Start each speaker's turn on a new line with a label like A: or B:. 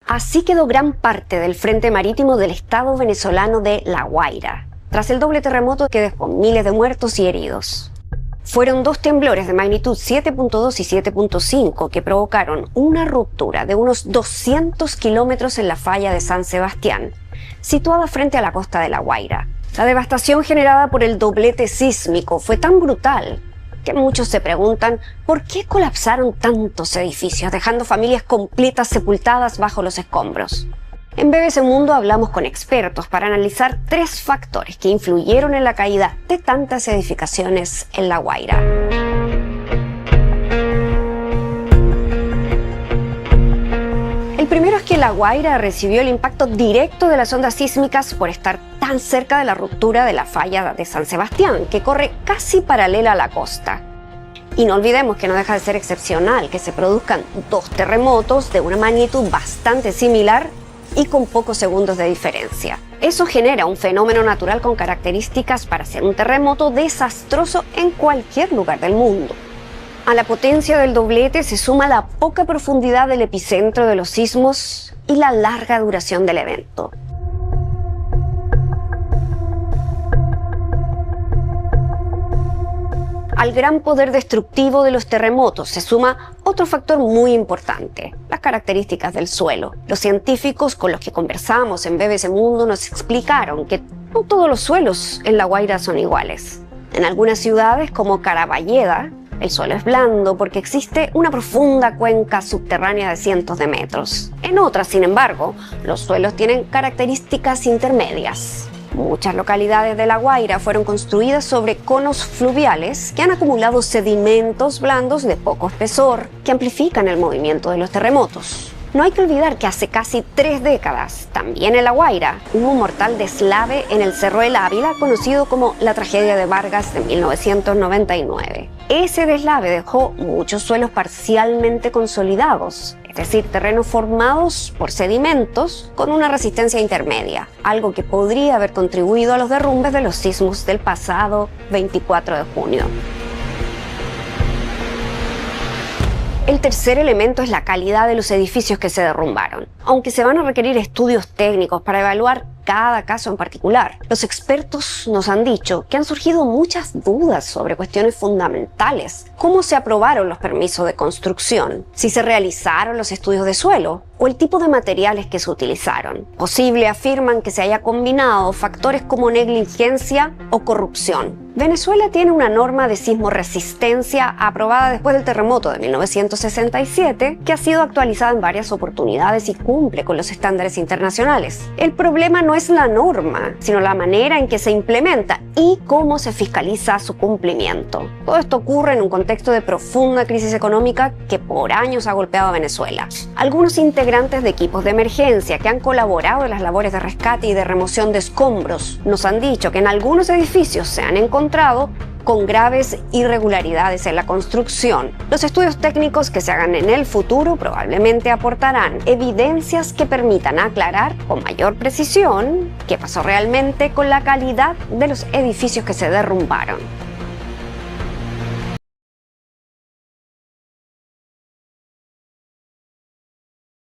A: Así quedó gran parte del frente marítimo del estado venezolano de La Guaira, tras el doble terremoto que dejó miles de muertos y heridos. Fueron dos temblores de magnitud 7.2 y 7.5 que provocaron una ruptura de unos 200 kilómetros en la falla de San Sebastián, situada frente a la costa de La Guaira. La devastación generada por el doblete sísmico fue tan brutal que muchos se preguntan por qué colapsaron tantos edificios, dejando familias completas sepultadas bajo los escombros. En BBC Mundo hablamos con expertos para analizar 3 factores que influyeron en la caída de tantas edificaciones en La Guaira. El primero es que La Guaira recibió el impacto directo de las ondas sísmicas por estar tan cerca de la ruptura de la falla de San Sebastián, que corre casi paralela a la costa. Y no olvidemos que no deja de ser excepcional que se produzcan 2 terremotos de una magnitud bastante similar y con pocos segundos de diferencia. Eso genera un fenómeno natural con características para ser un terremoto desastroso en cualquier lugar del mundo. A la potencia del doblete se suma la poca profundidad del epicentro de los sismos y la larga duración del evento. Al gran poder destructivo de los terremotos se suma otro factor muy importante: las características del suelo. Los científicos con los que conversamos en BBC Mundo nos explicaron que no todos los suelos en La Guaira son iguales. En algunas ciudades, como Caraballeda, el suelo es blando porque existe una profunda cuenca subterránea de cientos de metros. En otras, sin embargo, los suelos tienen características intermedias. Muchas localidades de La Guaira fueron construidas sobre conos fluviales que han acumulado sedimentos blandos de poco espesor que amplifican el movimiento de los terremotos. No hay que olvidar que hace casi 3 décadas, también en La Guaira, hubo un mortal deslave en el Cerro del Ávila, conocido como la tragedia de Vargas de 1999. Ese deslave dejó muchos suelos parcialmente consolidados, es decir, terrenos formados por sedimentos con una resistencia intermedia, algo que podría haber contribuido a los derrumbes de los sismos del pasado 24 de junio. El tercer elemento es la calidad de los edificios que se derrumbaron. Aunque se van a requerir estudios técnicos para evaluar cada caso en particular, los expertos nos han dicho que han surgido muchas dudas sobre cuestiones fundamentales. ¿Cómo se aprobaron los permisos de construcción? ¿Si se realizaron los estudios de suelo? ¿O el tipo de materiales que se utilizaron? Posible afirman que se haya combinado factores como negligencia o corrupción. Venezuela tiene una norma de sismoresistencia aprobada después del terremoto de 1967 que ha sido actualizada en varias oportunidades y cumple con los estándares internacionales. El problema no es la norma, sino la manera en que se implementa y cómo se fiscaliza su cumplimiento. Todo esto ocurre en un contexto de profunda crisis económica que por años ha golpeado a Venezuela. Algunos integrantes de equipos de emergencia que han colaborado en las labores de rescate y de remoción de escombros nos han dicho que en algunos edificios se han encontrado con graves irregularidades en la construcción. Los estudios técnicos que se hagan en el futuro probablemente aportarán evidencias que permitan aclarar con mayor precisión qué pasó realmente con la calidad de los edificios que se derrumbaron.